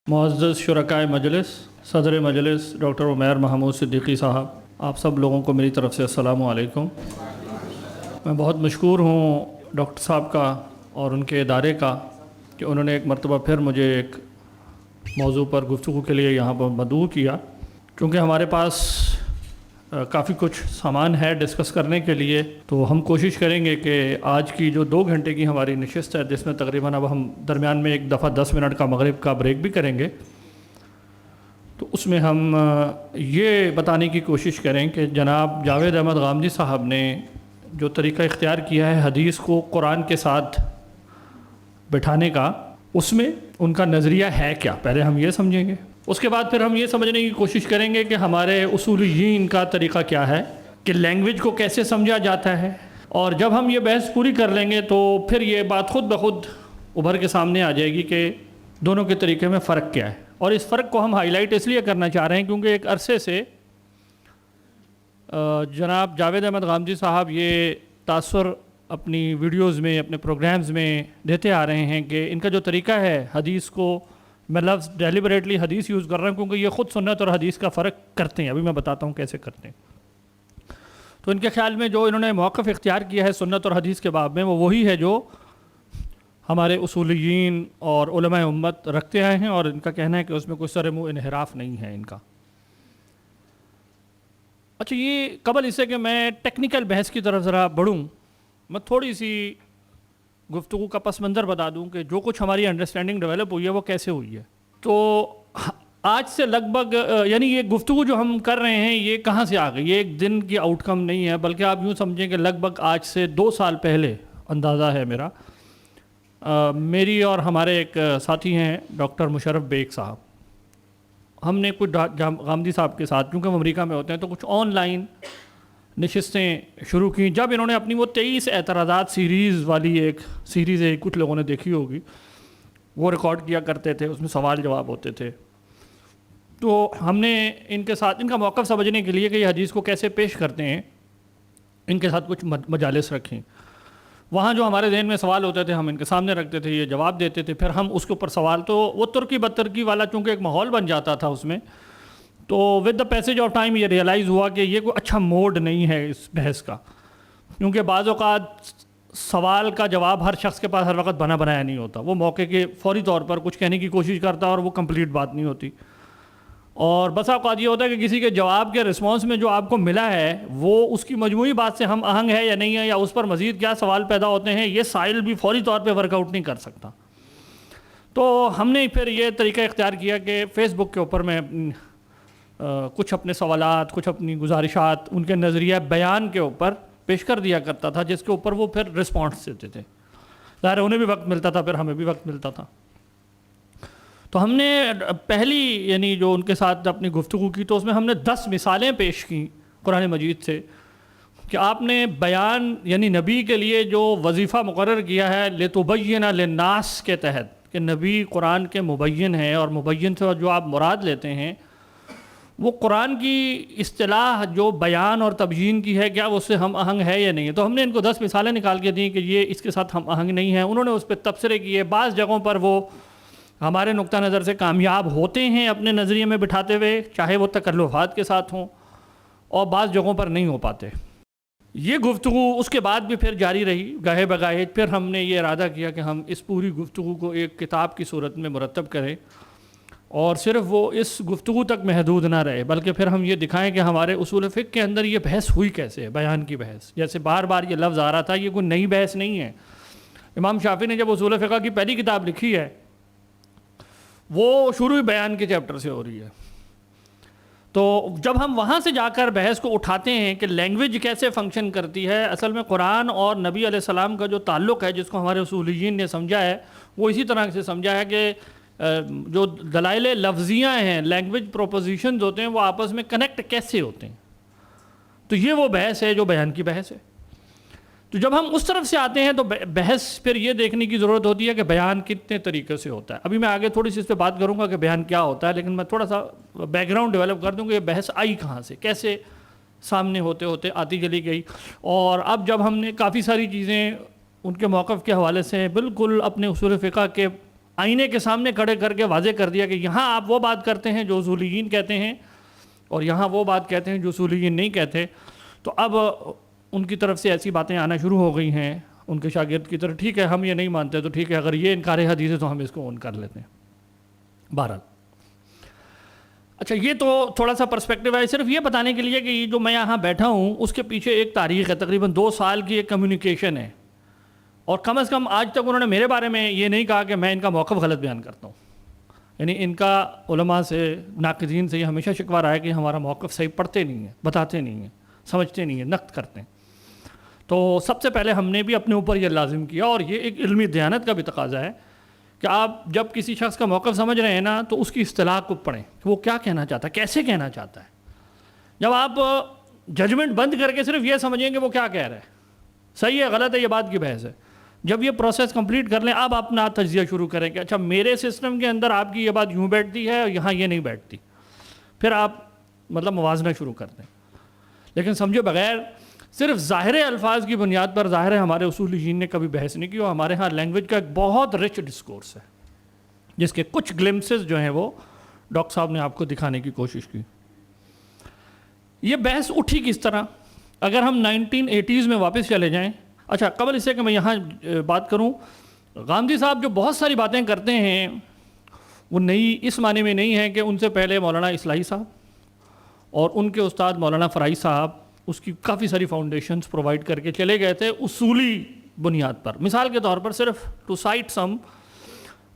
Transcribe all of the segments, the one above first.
معزز شرکائے مجلس، صدر مجلس ڈاکٹر عمیر محمود صدیقی صاحب، آپ سب لوگوں کو میری طرف سے السلام علیکم۔ میں بہت مشکور ہوں ڈاکٹر صاحب کا اور ان کے ادارے کا کہ انہوں نے ایک مرتبہ پھر مجھے ایک موضوع پر گفتگو کے لیے یہاں پر مدعو کیا، کیونکہ ہمارے پاس کافی کچھ سامان ہے ڈسکس کرنے کے لیے، تو ہم کوشش کریں گے کہ آج کی جو 2 گھنٹے کی ہماری نشست ہے، جس میں تقریباً اب ہم درمیان میں ایک دفعہ 10 منٹ کا مغرب کا بریک بھی کریں گے، تو اس میں ہم یہ بتانے کی کوشش کریں کہ جناب جاوید احمد غامدی صاحب نے جو طریقہ اختیار کیا ہے حدیث کو قرآن کے ساتھ بٹھانے کا، اس میں ان کا نظریہ ہے کیا، پہلے ہم یہ سمجھیں گے۔ اس کے بعد پھر ہم یہ سمجھنے کی کوشش کریں گے کہ ہمارے اصولیین کا طریقہ کیا ہے، کہ لینگویج کو کیسے سمجھا جاتا ہے، اور جب ہم یہ بحث پوری کر لیں گے تو پھر یہ بات خود بخود ابھر کے سامنے آ جائے گی کہ دونوں کے طریقے میں فرق کیا ہے۔ اور اس فرق کو ہم ہائی لائٹ اس لیے کرنا چاہ رہے ہیں کیونکہ ایک عرصے سے جناب جاوید احمد غامدی صاحب یہ تاثر اپنی ویڈیوز میں، اپنے پروگرامز میں دیتے آ رہے ہیں کہ ان کا جو طریقہ ہے حدیث کو، میں لفظ ڈیلیبریٹلی حدیث یوز کر رہا ہوں کیونکہ یہ خود سنت اور حدیث کا فرق کرتے ہیں، ابھی میں بتاتا ہوں کیسے کرتے ہیں۔ تو ان کے خیال میں جو انہوں نے موقف اختیار کیا ہے سنت اور حدیث کے باب میں، وہ وہی ہے جو ہمارے اصولیین اور علماء امت رکھتے آئے ہیں، اور ان کا کہنا ہے کہ اس میں کوئی سر منہ انحراف نہیں ہے ان کا۔ اچھا، یہ قبل اس سے کہ میں ٹیکنیکل بحث کی طرف ذرا بڑھوں، میں تھوڑی سی گفتگو کا پس منظر بتا دوں کہ جو کچھ ہماری انڈرسٹینڈنگ ڈیولپ ہوئی ہے وہ کیسے ہوئی ہے۔ تو آج سے لگ بھگ یعنی یہ گفتگو جو ہم کر رہے ہیں یہ کہاں سے آ گئی، یہ ایک دن کی آؤٹ کم نہیں ہے، بلکہ آپ یوں سمجھیں کہ لگ بھگ آج سے 2 سال پہلے اندازہ ہے میرا، میری اور ہمارے ایک ساتھی ہیں ڈاکٹر مشرف بیگ صاحب، ہم نے کچھ غامدی صاحب کے ساتھ، کیونکہ وہ امریکہ میں ہوتے ہیں، تو کچھ آن لائن نشستیں شروع کیں۔ جب انہوں نے اپنی وہ 23 اعتراضات سیریز والی ایک سیریز ہے، کچھ لوگوں نے دیکھی ہوگی، وہ ریکارڈ کیا کرتے تھے، اس میں سوال جواب ہوتے تھے، تو ہم نے ان کے ساتھ ان کا موقف سمجھنے کے لیے کہ یہ حدیث کو کیسے پیش کرتے ہیں، ان کے ساتھ کچھ مجالس رکھیں۔ وہاں جو ہمارے ذہن میں سوال ہوتے تھے ہم ان کے سامنے رکھتے تھے، یہ جواب دیتے تھے، پھر ہم اس کے اوپر سوال، تو وہ ترکی بدترکی والا چونکہ ایک ماحول بن جاتا تھا اس میں، تو with the passage of time یہ ریئلائز ہوا کہ یہ کوئی اچھا موڈ نہیں ہے اس بحث کا، کیونکہ بعض اوقات سوال کا جواب ہر شخص کے پاس ہر وقت بنا بنایا نہیں ہوتا، وہ موقع کے فوری طور پر کچھ کہنے کی کوشش کرتا ہے اور وہ کمپلیٹ بات نہیں ہوتی، اور بس اوقات یہ ہوتا ہے کہ کسی کے جواب کے رسپانس میں جو آپ کو ملا ہے وہ اس کی مجموعی بات سے ہم آہنگ ہے یا نہیں ہے، یا اس پر مزید کیا سوال پیدا ہوتے ہیں، یہ سائل بھی فوری طور پہ ورک آؤٹ نہیں کر سکتا۔ تو ہم نے پھر یہ طریقہ اختیار کیا کہ فیس بک کے اوپر میں کچھ اپنے سوالات، کچھ اپنی گزارشات ان کے نظریہ بیان کے اوپر پیش کر دیا کرتا تھا، جس کے اوپر وہ پھر رسپانس دیتے تھے، ظاہر انہیں بھی وقت ملتا تھا، پھر ہمیں بھی وقت ملتا تھا۔ تو ہم نے پہلی یعنی جو ان کے ساتھ اپنی گفتگو کی، تو اس میں ہم نے 10 مثالیں پیش کیں قرآن مجید سے کہ آپ نے بیان یعنی نبی کے لیے جو وظیفہ مقرر کیا ہے لِتُبَيِّنَ لِلنَّاسِ کے تحت، کہ نبی قرآن کے مبین ہیں، اور مبین سے جو آپ مراد لیتے ہیں وہ قرآن کی اصطلاح جو بیان اور تبیین کی ہے، کیا وہ اس سے ہم آہنگ ہے یا نہیں ہے۔ تو ہم نے ان کو 10 مثالیں نکال کے دیں کہ یہ اس کے ساتھ ہم آہنگ نہیں ہیں، انہوں نے اس پہ تبصرے کیے، بعض جگہوں پر وہ ہمارے نقطہ نظر سے کامیاب ہوتے ہیں اپنے نظریے میں بٹھاتے ہوئے، چاہے وہ تکلفات کے ساتھ ہوں، اور بعض جگہوں پر نہیں ہو پاتے۔ یہ گفتگو اس کے بعد بھی پھر جاری رہی گاہے بگاہے، پھر ہم نے یہ ارادہ کیا کہ ہم اس پوری گفتگو کو ایک کتاب کی صورت میں مرتب کریں، اور صرف وہ اس گفتگو تک محدود نہ رہے، بلکہ پھر ہم یہ دکھائیں کہ ہمارے اصول فقہ کے اندر یہ بحث ہوئی کیسے ہے، بیان کی بحث، جیسے بار بار یہ لفظ آ رہا تھا، یہ کوئی نئی بحث نہیں ہے۔ امام شافعی نے جب اصول فقہ کی پہلی کتاب لکھی ہے، وہ شروع بیان کے چیپٹر سے ہو رہی ہے، تو جب ہم وہاں سے جا کر بحث کو اٹھاتے ہیں کہ لینگویج کیسے فنکشن کرتی ہے، اصل میں قرآن اور نبی علیہ السلام کا جو تعلق ہے، جس کو ہمارے اصولیین نے سمجھا ہے، وہ اسی طرح سے سمجھا ہے کہ جو دلائل لفظیاں ہیں، لینگویج پروپوزیشنز ہوتے ہیں، وہ آپس میں کنیکٹ کیسے ہوتے ہیں، تو یہ وہ بحث ہے جو بیان کی بحث ہے۔ تو جب ہم اس طرف سے آتے ہیں تو بحث پھر یہ دیکھنے کی ضرورت ہوتی ہے کہ بیان کتنے طریقے سے ہوتا ہے۔ ابھی میں آگے تھوڑی سی اس پہ بات کروں گا کہ بیان کیا ہوتا ہے، لیکن میں تھوڑا سا بیک گراؤنڈ ڈیولپ کر دوں کہ یہ بحث آئی کہاں سے، کیسے سامنے ہوتے ہوتے آتی چلی گئی، اور اب جب ہم نے کافی ساری چیزیں ان کے موقف کے حوالے سے بالکل اپنے اصول فقہ کے آئینے کے سامنے کھڑے کر کے واضح کر دیا کہ یہاں آپ وہ بات کرتے ہیں جو اصولیین کہتے ہیں اور یہاں وہ بات کہتے ہیں جو اصولیین نہیں کہتے. تو اب ان کی طرف سے ایسی باتیں آنا شروع ہو گئی ہیں ان کے شاگرد کی طرف. ٹھیک ہے ہم یہ نہیں مانتے تو ٹھیک ہے, اگر یہ انکار حدیث ہے تو ہم اس کو اون کر لیتے ہیں. بہرحال اچھا, یہ تو تھوڑا سا پرسپیکٹیو ہے صرف یہ بتانے کے لیے کہ یہ جو میں یہاں بیٹھا ہوں اس کے پیچھے ایک تاریخ ہے, تقریباً 2 سال کی ایک کمیونیکیشن ہے, اور کم از کم آج تک انہوں نے میرے بارے میں یہ نہیں کہا کہ میں ان کا موقف غلط بیان کرتا ہوں. یعنی ان کا علماء سے, ناقدین سے یہ ہمیشہ شکوہ رہا ہے کہ ہمارا موقف صحیح پڑھتے نہیں ہیں, بتاتے نہیں ہیں, سمجھتے نہیں ہیں, نقد کرتے ہیں. تو سب سے پہلے ہم نے بھی اپنے اوپر یہ لازم کیا, اور یہ ایک علمی دیانت کا بھی تقاضا ہے کہ آپ جب کسی شخص کا موقف سمجھ رہے ہیں نا تو اس کی اصطلاح کو پڑھیں کہ وہ کیا کہنا چاہتا ہے, کیسے کہنا چاہتا ہے. جب آپ ججمنٹ بند کر کے صرف یہ سمجھیں کہ وہ کیا کہہ رہا ہے, صحیح ہے غلط ہے, یہ بات کی بحث ہے. جب یہ پروسیس کمپلیٹ کر لیں اب اپنا تجزیہ شروع کریں کہ اچھا میرے سسٹم کے اندر آپ کی یہ بات یوں بیٹھتی ہے اور یہاں یہ نہیں بیٹھتی, پھر آپ مطلب موازنہ شروع کر دیں. لیکن سمجھو بغیر صرف ظاہر الفاظ کی بنیاد پر, ظاہر ہے ہمارے اصولیین نے کبھی بحث نہیں کی, اور ہمارے ہاں لینگویج کا ایک بہت رچ ڈسکورس ہے جس کے کچھ گلمسز جو ہیں وہ ڈاکٹر صاحب نے آپ کو دکھانے کی کوشش کی. یہ بحث اٹھی کس طرح, اگر ہم 1980s میں واپس چلے جائیں. اچھا قبل اس سے کہ میں یہاں بات کروں, غامدی صاحب جو بہت ساری باتیں کرتے ہیں وہ نئی اس معنی میں نہیں ہے کہ ان سے پہلے مولانا اصلاحی صاحب اور ان کے استاد مولانا فرائی صاحب اس کی کافی ساری فاؤنڈیشنز پرووائڈ کر کے چلے گئے تھے اصولی بنیاد پر. مثال کے طور پر صرف to site some,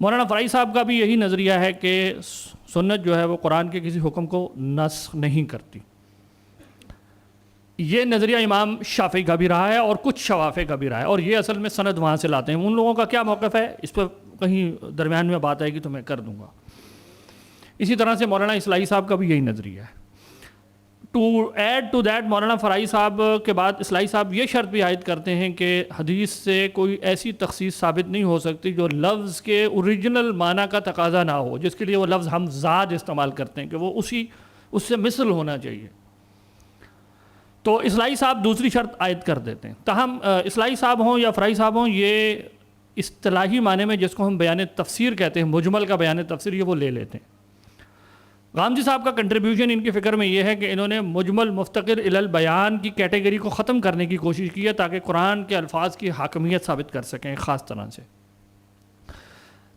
Maulana fry صاحب کا بھی یہی نظریہ ہے کہ سنت جو ہے وہ قرآن کے کسی حکم کو نسخ نہیں کرتی. یہ نظریہ امام شافعی کا بھی رہا ہے اور کچھ شوافع کا بھی رہا ہے, اور یہ اصل میں سند وہاں سے لاتے ہیں. ان لوگوں کا کیا موقف ہے اس پہ کہیں درمیان میں بات آئے گی تو میں کر دوں گا. اسی طرح سے مولانا اصلاحی صاحب کا بھی یہی نظریہ ہے. To add to that, Maulana fry صاحب کے بعد اصلاحی صاحب یہ شرط بھی عائد کرتے ہیں کہ حدیث سے کوئی ایسی تخصیص ثابت نہیں ہو سکتی جو لفظ کے اوریجنل معنی کا تقاضا نہ ہو, جس کے لیے وہ لفظ ہم زاد استعمال کرتے ہیں کہ وہ اس سے مثل ہونا چاہیے. تو اصلاحی صاحب دوسری شرط عائد کر دیتے ہیں. تاہم اصلاحی صاحب ہوں یا فرائی صاحب ہوں, یہ اصطلاحی معنی میں جس کو ہم بیان تفسیر کہتے ہیں, مجمل کا بیان تفسیر, یہ وہ لے لیتے ہیں. غامدی صاحب کا کنٹریبیوشن ان کی فکر میں یہ ہے کہ انہوں نے مجمل مفتقر الی البیان کی کیٹیگری کو ختم کرنے کی کوشش کی ہے تاکہ قرآن کے الفاظ کی حاکمیت ثابت کر سکیں خاص طرح سے.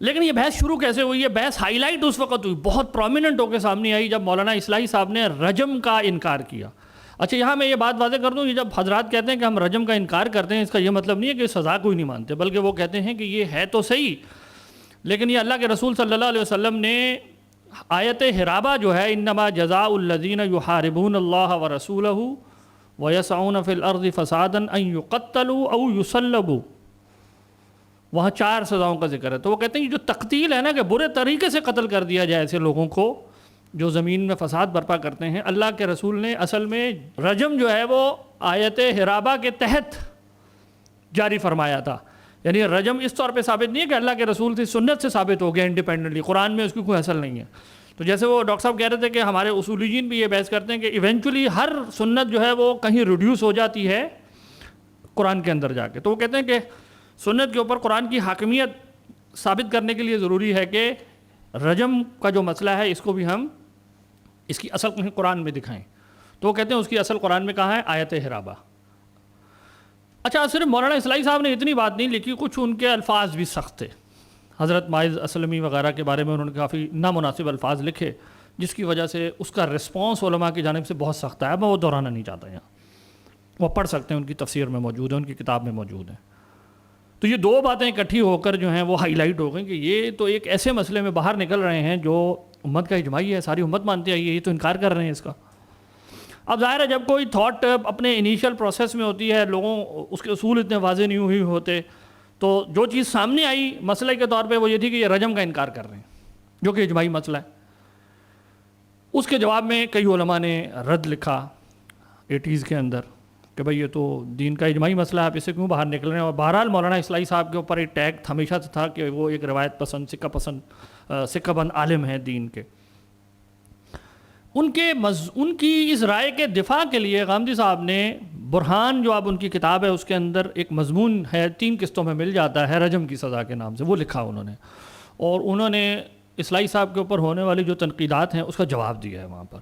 لیکن یہ بحث شروع کیسے ہوئی؟ یہ بحث ہائی لائٹ اس وقت ہوئی, بہت پرومیننٹ ہو کے سامنے آئی جب مولانا اصلاحی صاحب نے رجم کا انکار کیا. اچھا یہاں میں یہ بات واضح کر دوں, یہ جب حضرات کہتے ہیں کہ ہم رجم کا انکار کرتے ہیں, اس کا یہ مطلب نہیں ہے کہ سزا کوئی نہیں مانتے, بلکہ وہ کہتے ہیں کہ یہ ہے تو صحیح, لیکن یہ اللہ کے رسول صلی اللہ علیہ وسلم نے آیت حرابہ جو ہے, انما جزاء الذین یحاربون اللہ ورسولہ ویسعون فی الارض فسادا ان یقتلوا او یصلبوا, وہاں 4 سزاؤں کا ذکر ہے. تو وہ کہتے ہیں یہ جو تقتیل ہے نا, کہ برے طریقے سے قتل کر دیا جائے ایسے لوگوں کو جو زمین میں فساد برپا کرتے ہیں, اللہ کے رسول نے اصل میں رجم جو ہے وہ آیت حرابہ کے تحت جاری فرمایا تھا. یعنی رجم اس طور پہ ثابت نہیں ہے کہ اللہ کے رسول سے سنت سے ثابت ہو گیا انڈیپینڈنٹلی, قرآن میں اس کی کوئی اصل نہیں ہے. تو جیسے وہ ڈاکٹر صاحب کہہ رہے تھے کہ ہمارے اصولیین بھی یہ بحث کرتے ہیں کہ ایونچولی ہر سنت جو ہے وہ کہیں ریڈیوس ہو جاتی ہے قرآن کے اندر جا کے. تو وہ کہتے ہیں کہ سنت کے اوپر قرآن کی حاکمیت ثابت کرنے کے لیے ضروری ہے کہ رجم کا جو مسئلہ ہے اس کو بھی ہم اس کی اصل کہیں قرآن میں دکھائیں. تو وہ کہتے ہیں اس کی اصل قرآن میں کہاں ہے؟ آیت حرابہ. اچھا صرف مولانا اصلاحی صاحب نے اتنی بات نہیں لکھی, کچھ ان کے الفاظ بھی سخت تھے. حضرت مائز اسلمی وغیرہ کے بارے میں انہوں نے کافی نامناسب الفاظ لکھے, جس کی وجہ سے اس کا رسپانس علماء کی جانب سے بہت سخت ہے. میں وہ دہرانا نہیں چاہتا یہاں, وہ پڑھ سکتے ہیں, ان کی تفسیر میں موجود ہے, ان کی کتاب میں موجود ہے. تو یہ 2 باتیں اکٹھی ہو کر جو ہیں وہ ہائی لائٹ ہو گئیں کہ یہ تو ایک ایسے مسئلے میں باہر نکل رہے ہیں جو امت کا اجماعی ہے, ساری امت مانتی آئی ہے, یہ تو انکار کر رہے ہیں اس کا. اب ظاہر ہے جب کوئی تھاٹ اپنے انیشل پروسیس میں ہوتی ہے, لوگوں اس کے اصول اتنے واضح نہیں ہوئی ہوتے, تو جو چیز سامنے آئی مسئلہ کے طور پہ وہ یہ تھی کہ یہ رجم کا انکار کر رہے ہیں جو کہ اجماعی مسئلہ ہے. اس کے جواب میں کئی علماء نے رد لکھا 80s کے اندر کہ بھئی یہ تو دین کا اجماعی مسئلہ ہے, آپ اس سے کیوں باہر نکل رہے ہیں. اور بہرحال مولانا اصلاحی صاحب کے اوپر ایک ٹیگ ہمیشہ سے تھا کہ وہ ایک روایت پسند, سکہ بند عالم ہیں دین کے. ان کی اس رائے کے دفاع کے لیے غامدی صاحب نے برہان, جو اب ان کی کتاب ہے, اس کے اندر ایک مضمون ہے 3 قسطوں میں مل جاتا ہے رجم کی سزا کے نام سے, وہ لکھا انہوں نے. اور انہوں نے اصلاحی صاحب کے اوپر ہونے والی جو تنقیدات ہیں اس کا جواب دیا ہے وہاں پر.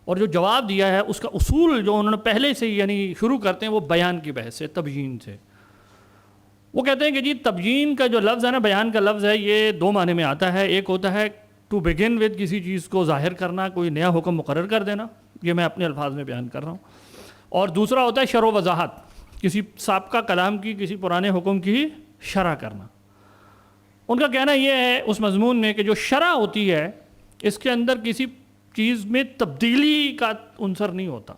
اور جو جواب دیا ہے اس کا اصول جو انہوں نے پہلے سے یعنی شروع کرتے ہیں وہ بیان کی بحث سے, تبیین سے. وہ کہتے ہیں کہ جی تبیین کا جو لفظ ہے نا, بیان کا لفظ ہے, یہ دو معنی میں آتا ہے. ایک ہوتا ہے ٹو بگن ود, کسی چیز کو ظاہر کرنا, کوئی نیا حکم مقرر کر دینا, یہ میں اپنے الفاظ میں بیان کر رہا ہوں. اور دوسرا ہوتا ہے شرح و وضاحت, کسی سابقہ کلام کی, کسی پرانے حکم کی شرح کرنا. ان کا کہنا یہ ہے اس مضمون میں کہ جو شرح ہوتی ہے اس کے اندر کسی چیز میں تبدیلی کا عنصر نہیں ہوتا,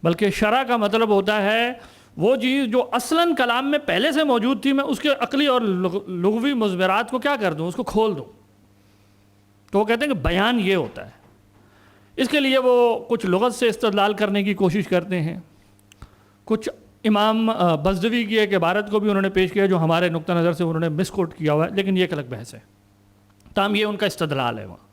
بلکہ شرح کا مطلب ہوتا ہے وہ چیز جو اصلاً کلام میں پہلے سے موجود تھی, میں اس کے عقلی اور لغوی مضمرات کو کیا کر دوں, اس کو کھول دوں. تو وہ کہتے ہیں کہ بیان یہ ہوتا ہے. اس کے لیے وہ کچھ لغت سے استدلال کرنے کی کوشش کرتے ہیں. کچھ امام بزدوی کی ایک عبارت کو بھی انہوں نے پیش کیا جو ہمارے نقطہ نظر سے انہوں نے مس کوٹ کیا ہوا ہے, لیکن یہ ایک الگ بحث ہے. تاہم یہ ان کا استدلال ہے وہاں.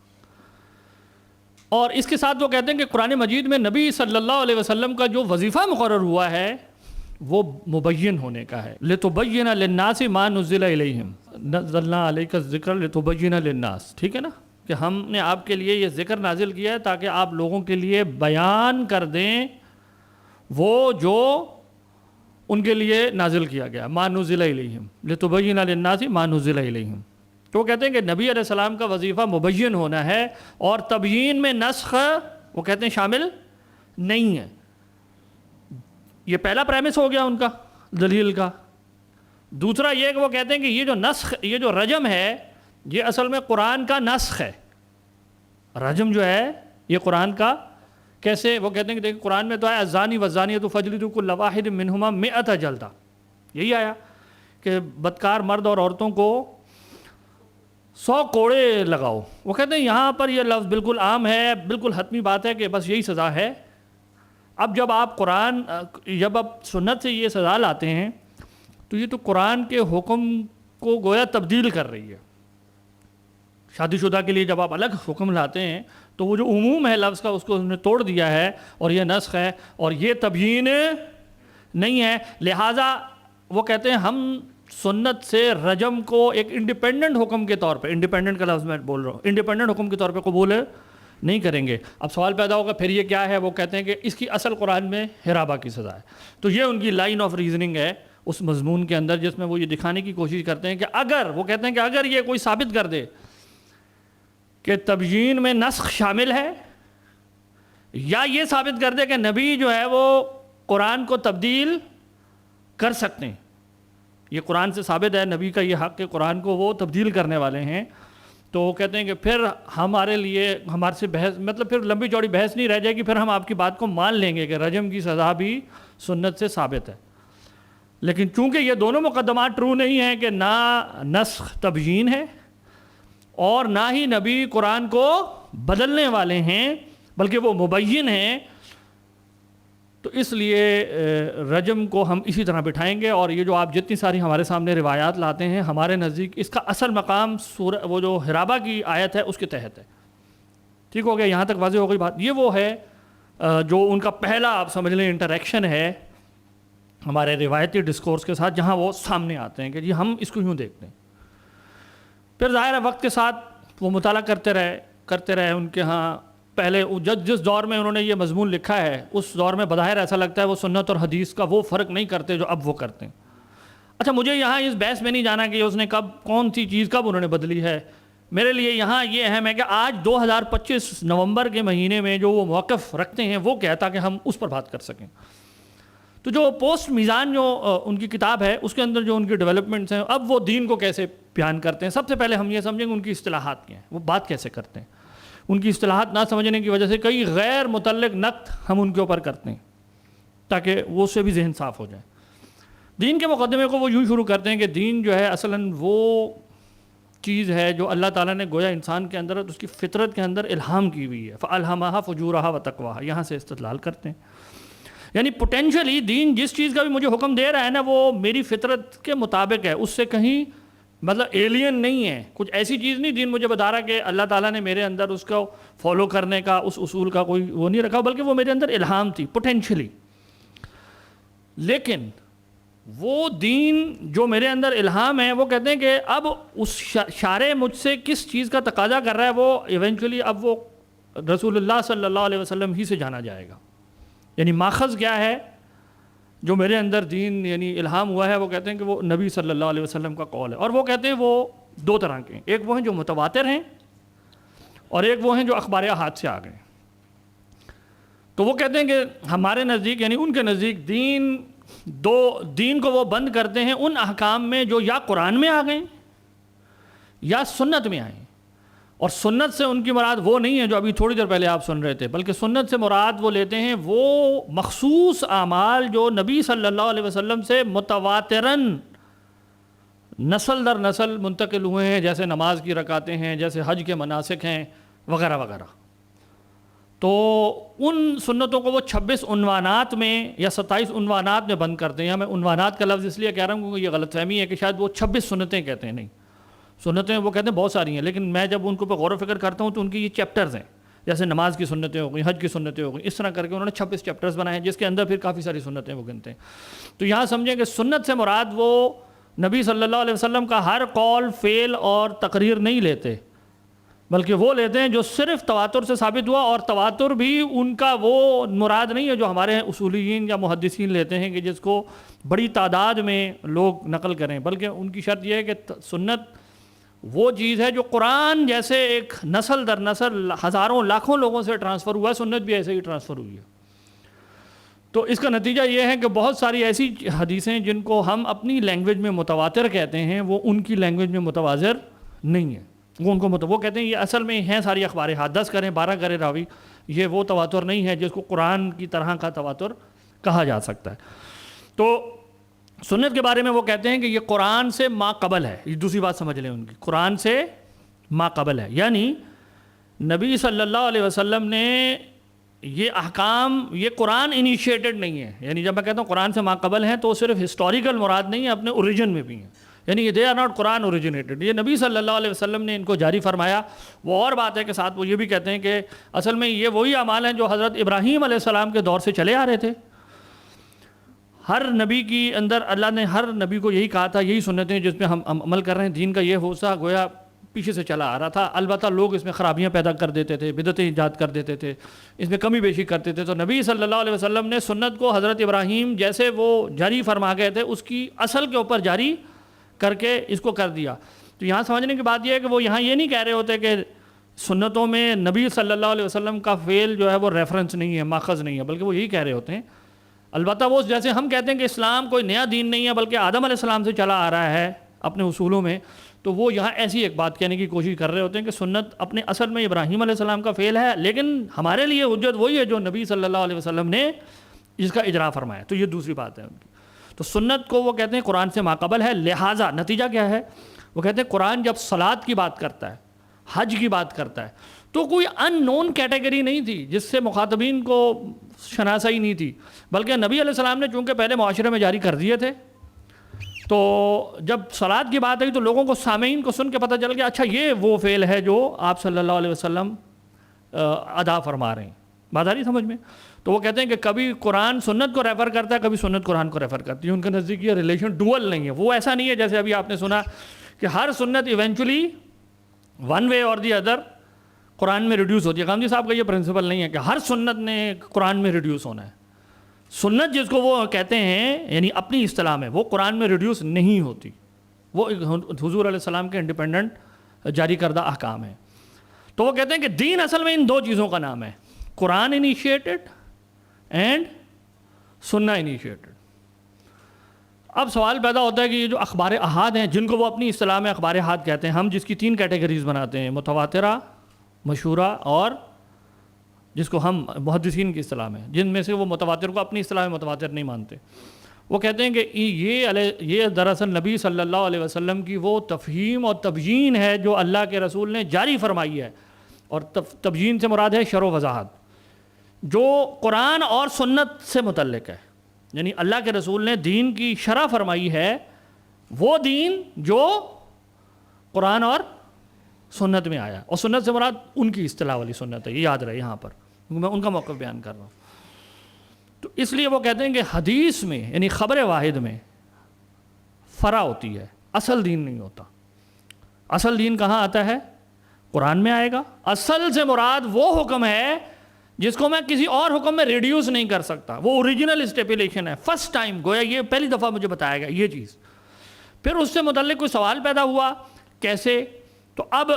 اور اس کے ساتھ وہ کہتے ہیں کہ قرآن مجید میں نبی صلی اللہ علیہ وسلم کا جو وظیفہ مقرر ہوا ہے وہ مبین ہونے کا ہے. لِتُبَيِّنَ لِلنَّاسِ مَا نُزِّلَ إِلَيْهِمْ نَزَّلْنَا عَلَيْكَ الذِّكْرَ لِتُبَيِّنَ لِلنَّاسِ. ٹھیک ہے نا, کہ ہم نے آپ کے لیے یہ ذکر نازل کیا ہے تاکہ آپ لوگوں کے لیے بیان کر دیں وہ جو ان کے لیے نازل کیا گیا. مَا نُزِّلَ إِلَيْهِمْ لِتُبَيِّنَ لِلنَّاسِ مَا نُزِّلَ إِلَيْهِمْ. تو وہ کہتے ہیں کہ نبی علیہ السلام کا وظیفہ مبین ہونا ہے, اور تبیین میں نسخ وہ کہتے ہیں شامل نہیں ہے. یہ پہلا پریمس ہو گیا ان کا دلیل کا. دوسرا یہ کہ وہ کہتے ہیں کہ یہ جو نسخ, یہ جو رجم ہے, یہ اصل میں قرآن کا نسخ ہے. رجم جو ہے یہ قرآن کا کیسے, وہ کہتے ہیں کہ دیکھیں قرآن میں تو آیا الزانی والزانیۃ فاجلدوا کل واحد منہما 100 جلدہ, یہی آیا کہ بدکار مرد اور عورتوں کو 100 کوڑے لگاؤ. وہ کہتے ہیں یہاں پر یہ لفظ بالکل عام ہے, بالکل حتمی بات ہے کہ بس یہی سزا ہے. اب جب آپ سنت سے یہ سزا لاتے ہیں تو یہ تو قرآن کے حکم کو گویا تبدیل کر رہی ہے. شادی شدہ کے لیے جب آپ الگ حکم لاتے ہیں تو وہ جو عموم ہے لفظ کا اس کو انہوں نے توڑ دیا ہے, اور یہ نسخ ہے اور یہ تبیین نہیں ہے. لہٰذا وہ کہتے ہیں ہم سنت سے رجم کو ایک انڈیپینڈنٹ حکم کے طور پہ, انڈیپینڈنٹ کا لفظ میں بول رہا ہوں, انڈیپینڈنٹ حکم کے طور پہ قبول نہیں کریں گے. اب سوال پیدا ہوگا پھر یہ کیا ہے, وہ کہتے ہیں کہ اس کی اصل قرآن میں حرابہ کی سزا ہے. تو یہ ان کی لائن آف ریزننگ ہے اس مضمون کے اندر, جس میں وہ یہ دکھانے کی کوشش کرتے ہیں کہ اگر, وہ کہتے ہیں کہ اگر یہ کوئی ثابت کر دے کہ تبیین میں نسخ شامل ہے, یا یہ ثابت کر دے کہ نبی جو ہے وہ قرآن کو تبدیل کر سکتے ہیں, یہ قرآن سے ثابت ہے نبی کا یہ حق کہ قرآن کو وہ تبدیل کرنے والے ہیں, تو وہ کہتے ہیں کہ پھر ہمارے لیے ہمارے سے بحث, مطلب پھر لمبی چوڑی بحث نہیں رہ جائے گی, پھر ہم آپ کی بات کو مان لیں گے کہ رجم کی سزا بھی سنت سے ثابت ہے. لیکن چونکہ یہ دونوں مقدمات ٹرو نہیں ہیں کہ نہ نسخ تبیین ہے اور نہ ہی نبی قرآن کو بدلنے والے ہیں بلکہ وہ مبین ہیں, تو اس لیے رجم کو ہم اسی طرح بٹھائیں گے. اور یہ جو آپ جتنی ساری ہمارے سامنے روایات لاتے ہیں, ہمارے نزدیک اس کا اصل مقام وہ جو حرابہ کی آیت ہے اس کے تحت ہے. ٹھیک ہو گیا, یہاں تک واضح ہو گئی بات. یہ وہ ہے جو ان کا پہلا آپ سمجھ لیں انٹریکشن ہے ہمارے روایتی ڈسکورس کے ساتھ, جہاں وہ سامنے آتے ہیں کہ جی ہم اس کو یوں دیکھتے ہیں. پھر ظاہر ہے وقت کے ساتھ وہ مطالعہ کرتے رہے ان کے ہاں. پہلے جس دور میں انہوں نے یہ مضمون لکھا ہے اس دور میں بظاہر ایسا لگتا ہے وہ سنت اور حدیث کا وہ فرق نہیں کرتے جو اب وہ کرتے ہیں. اچھا, مجھے یہاں اس بحث میں نہیں جانا کہ اس نے کون سی چیز کب انہوں نے بدلی ہے. میرے لیے یہاں یہ اہم ہے کہ آج 2025 نومبر کے مہینے میں جو وہ موقف رکھتے ہیں وہ کیا, تاکہ ہم اس پر بات کر سکیں. تو جو پوسٹ میزان جو ان کی کتاب ہے اس کے اندر جو ان کی ڈیولپمنٹس ہیں, اب وہ دین کو کیسے بیان کرتے ہیں. سب سے پہلے ہم یہ سمجھیں گے ان کی اصطلاحات کیا ہیں, وہ بات کیسے کرتے ہیں. ان کی اصطلاحات نہ سمجھنے کی وجہ سے کئی غیر متعلق نقد ہم ان کے اوپر کرتے ہیں تاکہ وہ سے بھی ذہن صاف ہو جائے. دین کے مقدمے کو وہ یوں شروع کرتے ہیں کہ دین جو ہے اصلاً وہ چیز ہے جو اللہ تعالیٰ نے گویا انسان کے اندر اس کی فطرت کے اندر الہام کی ہوئی ہے. فَأَلْهَمَهَا فُجُورَهَا وَتَقْوَاهَا, یہاں سے استدلال کرتے ہیں. یعنی پوٹینشلی دین جس چیز کا بھی مجھے حکم دے رہا ہے نا وہ میری فطرت کے مطابق ہے, اس سے کہیں مطلب ایلین نہیں ہے. کچھ ایسی چیز نہیں دین مجھے بتا رہا کہ اللہ تعالیٰ نے میرے اندر اس کو فالو کرنے کا, اس اصول کا کوئی وہ نہیں رکھا, بلکہ وہ میرے اندر الہام تھی پوٹینشلی. لیکن وہ دین جو میرے اندر الہام ہے، وہ کہتے ہیں کہ اب اس شارع مجھ سے کس چیز کا تقاضا کر رہا ہے، وہ ایونچولی اب وہ رسول اللہ صلی اللہ علیہ وسلم ہی سے جانا جائے گا. یعنی ماخذ کیا ہے جو میرے اندر دین یعنی الہام ہوا ہے، وہ کہتے ہیں کہ وہ نبی صلی اللہ علیہ وسلم کا قول ہے. اور وہ کہتے ہیں وہ دو طرح کے ہیں، ایک وہ ہیں جو متواتر ہیں اور ایک وہ ہیں جو اخبار احاد سے آ گئے. تو وہ کہتے ہیں کہ ہمارے نزدیک یعنی ان کے نزدیک دین کو وہ بند کرتے ہیں ان احکام میں جو یا قرآن میں آ گئے یا سنت میں آئیں. اور سنت سے ان کی مراد وہ نہیں ہے جو ابھی تھوڑی دیر پہلے آپ سن رہے تھے، بلکہ سنت سے مراد وہ لیتے ہیں وہ مخصوص اعمال جو نبی صلی اللہ علیہ وسلم سے متواتراً نسل در نسل منتقل ہوئے ہیں، جیسے نماز کی رکعتیں ہیں، جیسے حج کے مناسک ہیں وغیرہ وغیرہ. تو ان سنتوں کو وہ 26 عنوانات میں یا 27 عنوانات میں بند کرتے ہیں. میں عنوانات کا لفظ اس لیے کہہ رہا ہوں کیونکہ یہ غلط فہمی ہے کہ شاید وہ 26 سنتیں کہتے ہیں. نہیں، سنتیں وہ کہتے ہیں بہت ساری ہیں، لیکن میں جب ان کو غور و فکر کرتا ہوں تو ان کی یہ چیپٹرز ہیں. جیسے نماز کی سنتیں ہو گئی، حج کی سنتیں ہو گئی، اس طرح کر کے انہوں نے 26 چیپٹرز بنائے ہیں، جس کے اندر پھر کافی ساری سنتیں وہ گنتے ہیں. تو یہاں سمجھیں کہ سنت سے مراد وہ نبی صلی اللہ علیہ وسلم کا ہر قول، فعل اور تقریر نہیں لیتے، بلکہ وہ لیتے ہیں جو صرف تواتر سے ثابت ہوا. اور تواتر بھی ان کا وہ مراد نہیں ہے جو ہمارے اصولیین یا محدثین لیتے ہیں کہ جس کو بڑی تعداد میں لوگ نقل کریں، بلکہ ان کی شرط یہ ہے کہ سنت وہ چیز ہے جو قرآن جیسے ایک نسل در نسل ہزاروں لاکھوں لوگوں سے ٹرانسفر ہوا ہے، سنت بھی ایسے ہی ٹرانسفر ہوئی ہے. تو اس کا نتیجہ یہ ہے کہ بہت ساری ایسی حدیثیں جن کو ہم اپنی لینگویج میں متواتر کہتے ہیں وہ ان کی لینگویج میں متواتر نہیں ہے. وہ کہتے ہیں یہ اصل میں ہیں ساری اخبار احاد، 10 کریں 12 کریں راوی، یہ وہ تواتر نہیں ہے جس کو قرآن کی طرح کا تواتر کہا جا سکتا ہے. تو سنت کے بارے میں وہ کہتے ہیں کہ یہ قرآن سے ما قبل ہے. یہ دوسری بات سمجھ لیں ان کی، قرآن سے ما قبل ہے، یعنی نبی صلی اللہ علیہ وسلم نے یہ احکام، یہ قرآن انیشیٹڈ نہیں ہے. یعنی جب میں کہتا ہوں قرآن سے ما قبل ہیں تو وہ صرف ہسٹوریکل مراد نہیں ہے، اپنے اوریجن میں بھی ہیں. یعنی دے آر ناٹ قرآن اوریجنیٹڈ، یہ نبی صلی اللہ علیہ وسلم نے ان کو جاری فرمایا. وہ اور بات ہے کہ ساتھ وہ یہ بھی کہتے ہیں کہ اصل میں یہ وہی اعمال ہیں جو حضرت ابراہیم علیہ السلام کے دور سے چلے آ رہے تھے. ہر نبی کی اندر اللہ نے ہر نبی کو یہی کہا تھا، یہی سنتیں جس پہ ہم عمل کر رہے ہیں. دین کا یہ حصہ گویا پیچھے سے چلا آ رہا تھا، البتہ لوگ اس میں خرابیاں پیدا کر دیتے تھے، بدعتیں ایجاد کر دیتے تھے، اس میں کمی بیشی کرتے تھے. تو نبی صلی اللہ علیہ وسلم نے سنت کو حضرت ابراہیم جیسے وہ جاری فرما گئے تھے اس کی اصل کے اوپر جاری کر کے اس کو کر دیا. تو یہاں سمجھنے کی بات یہ ہے کہ وہ یہاں یہ نہیں کہہ رہے ہوتے کہ سنتوں میں نبی صلی اللہ علیہ وسلم کا فعل جو ہے وہ ریفرنس نہیں ہے، ماخذ نہیں ہے، بلکہ وہ یہی کہہ رہے ہوتے ہیں. البتہ وہ جیسے ہم کہتے ہیں کہ اسلام کوئی نیا دین نہیں ہے بلکہ آدم علیہ السلام سے چلا آ رہا ہے اپنے اصولوں میں، تو وہ یہاں ایسی ایک بات کہنے کی کوشش کر رہے ہوتے ہیں کہ سنت اپنے اصل میں ابراہیم علیہ السلام کا فعل ہے، لیکن ہمارے لیے حجت وہی ہے جو نبی صلی اللہ علیہ وسلم نے اس کا اجرا فرمایا. تو یہ دوسری بات ہے ان کی. تو سنت کو وہ کہتے ہیں قرآن سے ماقبل ہے. لہٰذا نتیجہ کیا ہے؟ وہ کہتے ہیں قرآن جب صلاۃ کی بات کرتا ہے، حج کی بات کرتا ہے، تو کوئی ان نون کیٹیگری نہیں تھی جس سے مخاطبین کو شناسائی نہیں تھی، بلکہ نبی علیہ السلام نے چونکہ پہلے معاشرے میں جاری کر دیے تھے، تو جب صلاۃ کی بات آئی تو لوگوں کو، سامعین کو سن کے پتہ چل گیا اچھا یہ وہ فعل ہے جو آپ صلی اللہ علیہ وسلم ادا فرما رہے ہیں. بات آ رہی سمجھ میں؟ تو وہ کہتے ہیں کہ کبھی قرآن سنت کو ریفر کرتا ہے، کبھی سنت قرآن کو ریفر کرتی ہے. ان کے نزدیک یہ ریلیشن ڈوئل نہیں ہے. وہ ایسا نہیں ہے جیسے ابھی آپ نے سنا کہ ہر سنت ایونچولی ون وے اور دی ادر قرآن میں ریڈیوس ہوتی ہے. غامدی صاحب کا یہ پرنسپل نہیں ہے کہ ہر سنت نے قرآن میں ریڈیوس ہونا ہے. سنت جس کو وہ کہتے ہیں یعنی اپنی اصطلاح میں وہ قرآن میں ریڈیوس نہیں ہوتی، وہ حضور علیہ السلام کے انڈیپینڈنٹ جاری کردہ احکام ہیں. تو وہ کہتے ہیں کہ دین اصل میں ان دو چیزوں کا نام ہے، قرآن انیشیٹڈ اینڈ سنہ انیشیٹڈ. اب سوال پیدا ہوتا ہے کہ یہ جو اخبار احاد ہیں جن کو وہ اپنی اصطلاح میں اخبار احاد کہتے ہیں، ہم جس کی 3 کیٹیگریز بناتے ہیں، متواترہ، مشہورہ اور جس کو ہم محدثین کی اصطلاح میں، جن میں سے وہ متواتر کو اپنی اصطلاح میں متواتر نہیں مانتے، وہ کہتے ہیں کہ یہ دراصل نبی صلی اللہ علیہ وسلم کی وہ تفہیم اور تبیین ہے جو اللہ کے رسول نے جاری فرمائی ہے. اور تبیین سے مراد ہے شرح و وضاحت، جو قرآن اور سنت سے متعلق ہے. یعنی اللہ کے رسول نے دین کی شرح فرمائی ہے، وہ دین جو قرآن اور سنت میں آیا. اور سنت سے مراد ان کی اصطلاح والی سنت ہے، یہ یاد رہے یہاں پر، میں ان کا موقف بیان کر رہا ہوں. تو اس لیے وہ کہتے ہیں کہ حدیث میں یعنی خبر واحد میں فرع ہوتی ہے، اصل دین نہیں ہوتا۔ اصل دین کہاں آتا ہے؟ قرآن میں آئے گا۔ اصل سے مراد وہ حکم ہے جس کو میں کسی اور حکم میں ریڈیوس نہیں کر سکتا، وہ اوریجنل اسٹیپولیشن ہے، فرسٹ ٹائم، گویا یہ پہلی دفعہ مجھے بتایا گیا یہ چیز۔ پھر اس سے متعلق کوئی سوال پیدا ہوا کیسے، تو اب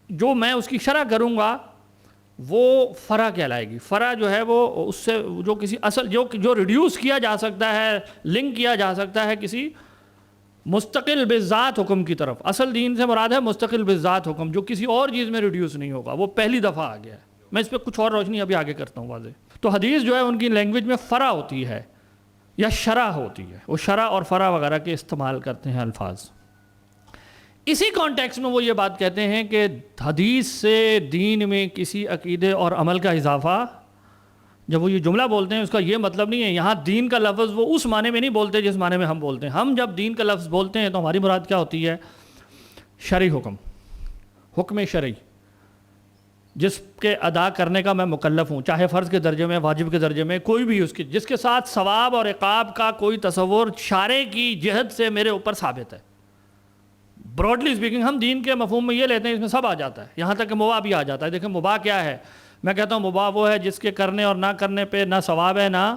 جو میں اس کی شرح کروں گا وہ فرع کہلائے گی۔ فرع جو ہے وہ اس سے جو کسی اصل جو ریڈیوس کیا جا سکتا ہے، لنک کیا جا سکتا ہے کسی مستقل بذات حکم کی طرف۔ اصل دین سے مراد ہے مستقل بذات حکم، جو کسی اور چیز میں ریڈیوس نہیں ہوگا، وہ پہلی دفعہ آ گیا ہے۔ میں اس پہ کچھ اور روشنی ابھی آگے کرتا ہوں واضح۔ تو حدیث جو ہے ان کی لینگویج میں فرع ہوتی ہے یا شرح ہوتی ہے، وہ شرح اور فرع وغیرہ کے استعمال کرتے ہیں الفاظ۔ اسی کانٹیکس میں وہ یہ بات کہتے ہیں کہ حدیث سے دین میں کسی عقیدے اور عمل کا اضافہ، جب وہ یہ جملہ بولتے ہیں اس کا یہ مطلب نہیں ہے یہاں دین کا لفظ وہ اس معنی میں نہیں بولتے جس معنی میں ہم بولتے ہیں۔ ہم جب دین کا لفظ بولتے ہیں تو ہماری مراد کیا ہوتی ہے؟ شرعی حکم، حکم شرعی جس کے ادا کرنے کا میں مکلف ہوں، چاہے فرض کے درجے میں، واجب کے درجے میں، کوئی بھی اس کی، جس کے ساتھ ثواب اور عقاب کا کوئی تصور شارع کی جہت سے میرے اوپر ثابت ہے۔ براڈلی اسپیکنگ ہم دین کے مفہوم میں یہ لیتے ہیں، اس میں سب آ جاتا ہے، یہاں تک کہ مباح بھی آ جاتا ہے۔ دیکھیں مباح کیا ہے؟ میں کہتا ہوں مباح وہ ہے جس کے کرنے اور نہ کرنے پہ نہ ثواب ہے نہ،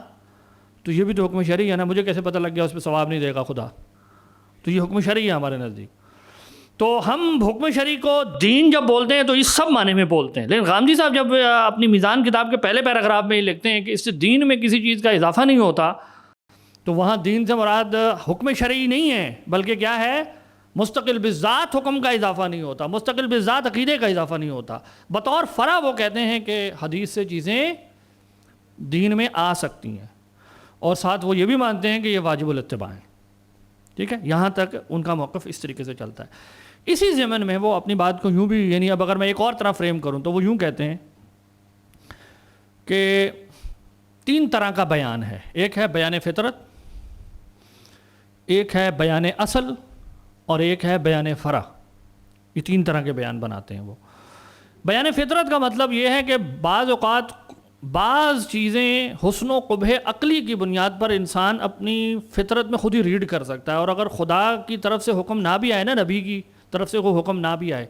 تو یہ بھی تو حکم شرعی ہے نا، مجھے کیسے پتہ لگ گیا اس پہ ثواب نہیں دے گا خدا؟ تو یہ حکم شرعی ہے ہمارے نزدیک۔ تو ہم حکم شرعی کو دین جب بولتے ہیں تو اس سب معنی میں بولتے ہیں، لیکن غامدی صاحب جب اپنی میزان کتاب کے پہلے پیراگراف میں یہ لکھتے ہیں کہ اس سے دین میں کسی چیز کا اضافہ نہیں ہوتا، تو وہاں دین سے مراد حکم شرعی نہیں ہے، بلکہ کیا ہے؟ مستقل بذات حکم کا اضافہ نہیں ہوتا، مستقل بذات عقیدے کا اضافہ نہیں ہوتا۔ بطور فرع وہ کہتے ہیں کہ حدیث سے چیزیں دین میں آ سکتی ہیں، اور ساتھ وہ یہ بھی مانتے ہیں کہ یہ واجب الاتباع ہیں۔ ٹھیک ہے، یہاں تک ان کا موقف اس طریقے سے چلتا ہے۔ اسی ضمن میں وہ اپنی بات کو یوں بھی، یعنی اب اگر میں ایک اور طرح فریم کروں تو وہ یوں کہتے ہیں کہ 3 طرح کا بیان ہے، ایک ہے بیان فطرت، ایک ہے بیان اصل، اور ایک ہے بیان فرع۔ یہ 3 طرح کے بیان بناتے ہیں وہ۔ بیان فطرت کا مطلب یہ ہے کہ بعض اوقات بعض چیزیں حسن و قبح عقلی کی بنیاد پر انسان اپنی فطرت میں خود ہی ریڈ کر سکتا ہے، اور اگر خدا کی طرف سے حکم نہ بھی آئے نا، نبی کی طرف سے کوئی حکم نہ بھی آئے،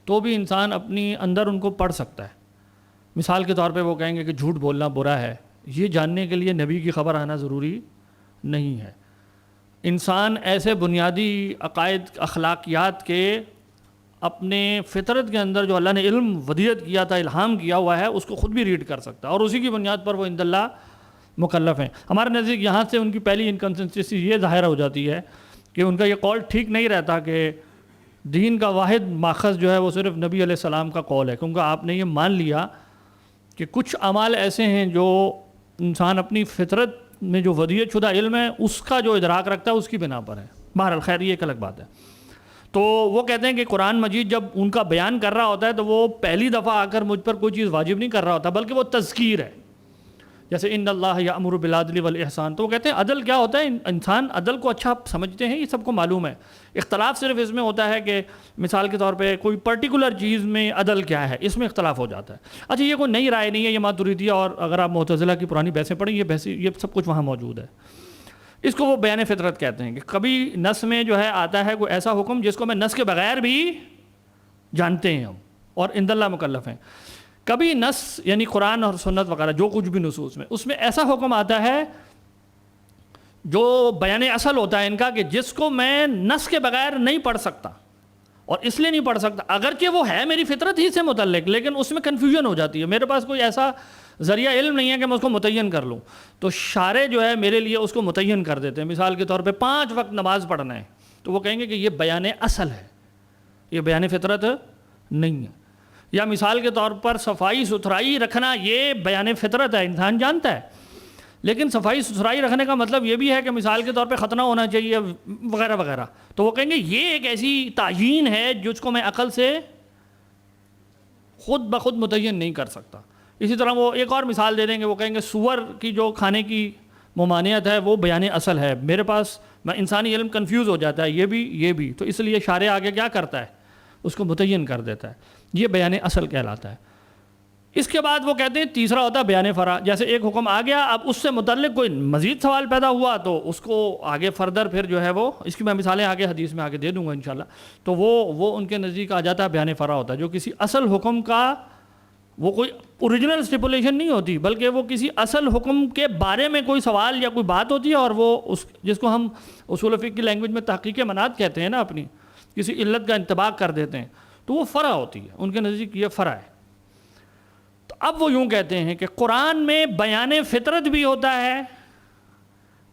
تو بھی انسان اپنی اندر ان کو پڑھ سکتا ہے۔ مثال کے طور پہ وہ کہیں گے کہ جھوٹ بولنا برا ہے، یہ جاننے کے لیے نبی کی خبر آنا ضروری نہیں ہے۔ انسان ایسے بنیادی عقائد اخلاقیات کے اپنے فطرت کے اندر جو اللہ نے علم ودیت کیا تھا، الہام کیا ہوا ہے، اس کو خود بھی ریڈ کر سکتا ہے، اور اسی کی بنیاد پر وہ عند اللہ مکلف ہیں۔ ہمارے نزدیک یہاں سے ان کی پہلی انکنسسٹنسی یہ ظاہر ہو جاتی ہے کہ ان کا یہ قول ٹھیک نہیں رہتا کہ دین کا واحد ماخذ جو ہے وہ صرف نبی علیہ السلام کا قول ہے، کیونکہ آپ نے یہ مان لیا کہ کچھ اعمال ایسے ہیں جو انسان اپنی فطرت میں جو ودیت شدہ علم ہے اس کا جو ادراک رکھتا ہے اس کی بنا پر ہے۔ بہرحال خیر یہ ایک الگ بات ہے۔ تو وہ کہتے ہیں کہ قرآن مجید جب ان کا بیان کر رہا ہوتا ہے تو وہ پہلی دفعہ آ کر مجھ پر کوئی چیز واجب نہیں کر رہا ہوتا، بلکہ وہ تذکیر ہے، جیسے ان اللہ یأمر بالعدل والاحسان۔ تو وہ کہتے ہیں عدل کیا ہوتا ہے؟ انسان عدل کو اچھا سمجھتے ہیں، یہ سب کو معلوم ہے، اختلاف صرف اس میں ہوتا ہے کہ مثال کے طور پہ کوئی پرٹیکولر چیز میں عدل کیا ہے، اس میں اختلاف ہو جاتا ہے۔ اچھا یہ کوئی نئی رائے نہیں ہے، یہ ماتریدیہ اور اگر آپ معتزلہ کی پرانی بحثیں پڑھیں یہ سب کچھ وہاں موجود ہے۔ اس کو وہ بیان فطرت کہتے ہیں کہ کبھی نص میں جو ہے آتا ہے کوئی ایسا حکم جس کو میں نص کے بغیر بھی جانتے ہیں ہم اور عند اللہ مکلف ہیں۔ کبھی نص یعنی قرآن اور سنت وغیرہ جو کچھ بھی نصوص میں، اس میں ایسا حکم آتا ہے جو بیان اصل ہوتا ہے ان کا، کہ جس کو میں نص کے بغیر نہیں پڑھ سکتا، اور اس لیے نہیں پڑھ سکتا اگرچہ وہ ہے میری فطرت ہی سے متعلق، لیکن اس میں کنفیوژن ہو جاتی ہے، میرے پاس کوئی ایسا ذریعہ علم نہیں ہے کہ میں اس کو متعین کر لوں، تو شارع جو ہے میرے لیے اس کو متعین کر دیتے ہیں۔ مثال کے طور پہ 5 وقت نماز پڑھنا ہے، تو وہ کہیں گے کہ یہ بیان اصل ہے، یہ بیان فطرت نہیں ہے۔ یا مثال کے طور پر صفائی ستھرائی رکھنا، یہ بیان فطرت ہے، انسان جانتا ہے، لیکن صفائی ستھرائی رکھنے کا مطلب یہ بھی ہے کہ مثال کے طور پہ ختنہ ہونا چاہیے وغیرہ وغیرہ، تو وہ کہیں گے یہ ایک ایسی تعیین ہے جس کو میں عقل سے خود بخود متعین نہیں کر سکتا۔ اسی طرح وہ ایک اور مثال دے دیں گے، وہ کہیں گے سور کی جو کھانے کی ممانعت ہے وہ بیان اصل ہے، میرے پاس میں انسانی علم کنفیوز ہو جاتا ہے، یہ بھی، تو اس لیے شارع آگے کیا کرتا ہے، اس کو متعین کر دیتا ہے، یہ بیان اصل کہلاتا ہے۔ اس کے بعد وہ کہتے ہیں تیسرا ہوتا ہے بیان فرع. جیسے ایک حکم آ گیا, اب اس سے متعلق کوئی مزید سوال پیدا ہوا تو اس کو آگے فردر پھر جو ہے وہ, اس کی میں مثالیں آگے حدیث میں آگے دے دوں گا انشاءاللہ, تو وہ ان کے نزدیک آ جاتا ہے بیان فرع ہوتا ہے, جو کسی اصل حکم کا وہ کوئی اوریجنل اسٹیپولیشن نہیں ہوتی, بلکہ وہ کسی اصل حکم کے بارے میں کوئی سوال یا کوئی بات ہوتی ہے, اور وہ اس جس کو ہم اصول فقہ کی لینگویج میں تحقیق منات کہتے ہیں نا, اپنی کسی علت کا انطباق کر دیتے ہیں, تو وہ فرع ہوتی ہے ان کے نزدیک, یہ فرع ہے. تو اب وہ یوں کہتے ہیں کہ قرآن میں بیان فطرت بھی ہوتا ہے,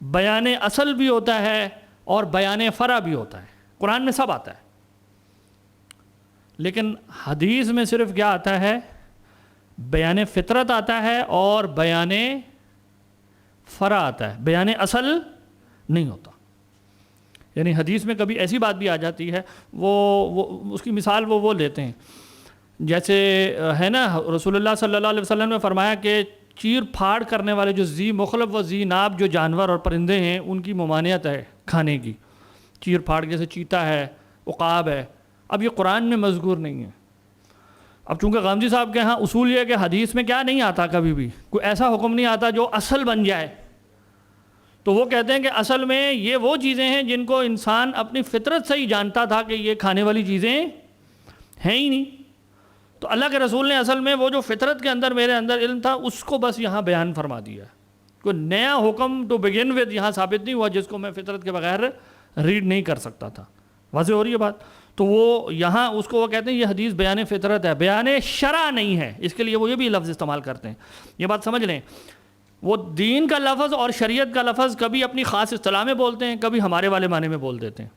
بیان اصل بھی ہوتا ہے, اور بیان فرع بھی ہوتا ہے. قرآن میں سب آتا ہے, لیکن حدیث میں صرف کیا آتا ہے, بیان فطرت آتا ہے اور بیان فرع آتا ہے, بیان اصل نہیں ہوتا. یعنی حدیث میں کبھی ایسی بات بھی آ جاتی ہے, وہ اس کی مثال وہ لیتے ہیں, جیسے ہے نا رسول اللہ صلی اللہ علیہ وسلم نے فرمایا کہ چیر پھاڑ کرنے والے جو ذی مخلب و ذی ناب جو جانور اور پرندے ہیں ان کی ممانعت ہے کھانے کی. چیر پھاڑ جیسے چیتا ہے, عقاب ہے. اب یہ قرآن میں مذکور نہیں ہے. اب چونکہ غامدی صاحب کے ہاں اصول یہ ہے کہ حدیث میں کیا نہیں آتا, کبھی بھی کوئی ایسا حکم نہیں آتا جو اصل بن جائے, تو وہ کہتے ہیں کہ اصل میں یہ وہ چیزیں ہیں جن کو انسان اپنی فطرت سے ہی جانتا تھا کہ یہ کھانے والی چیزیں ہیں ہی نہیں. تو اللہ کے رسول نے اصل میں وہ جو فطرت کے اندر میرے اندر علم تھا اس کو بس یہاں بیان فرما دیا. کوئی نیا حکم ٹو بگن ود یہاں ثابت نہیں ہوا جس کو میں فطرت کے بغیر ریڈ نہیں کر سکتا تھا. واضح ہو رہی ہے بات؟ تو وہ یہاں اس کو وہ کہتے ہیں یہ حدیث بیان فطرت ہے, بیان شرع نہیں ہے. اس کے لیے وہ یہ بھی لفظ استعمال کرتے ہیں. یہ بات سمجھ لیں, وہ دین کا لفظ اور شریعت کا لفظ کبھی اپنی خاص اصطلاح میں بولتے ہیں, کبھی ہمارے والے معنی میں بول دیتے ہیں.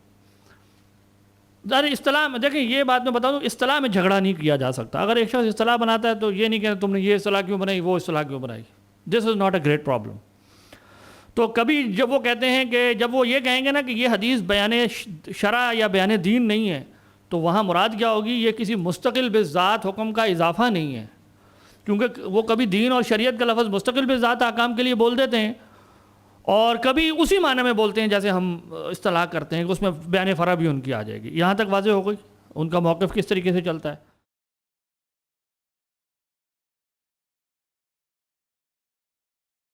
ظاہر اصطلاح میں دیکھیں, یہ بات میں بتا دوں, اصطلاح میں جھگڑا نہیں کیا جا سکتا. اگر ایک شخص اصطلاح بناتا ہے تو یہ نہیں کہنا تم نے یہ اصطلاح کیوں بنائی, وہ اصطلاح کیوں بنائی. This is not a great problem. تو کبھی جب وہ کہتے ہیں کہ جب وہ یہ کہیں گے نا کہ یہ حدیث بیان شرع یا بیان دین نہیں ہے, تو وہاں مراد کیا ہوگی, یہ کسی مستقل بذات حکم کا اضافہ نہیں ہے, کیونکہ وہ کبھی دین اور شریعت کا لفظ مستقل بذات احکام کے لیے بول دیتے ہیں, اور کبھی اسی معنی میں بولتے ہیں جیسے ہم اصطلاح کرتے ہیں کہ اس میں بیان فرع بھی ان کی آ جائے گی. یہاں تک واضح ہو گئی ان کا موقف کس طریقے سے چلتا ہے.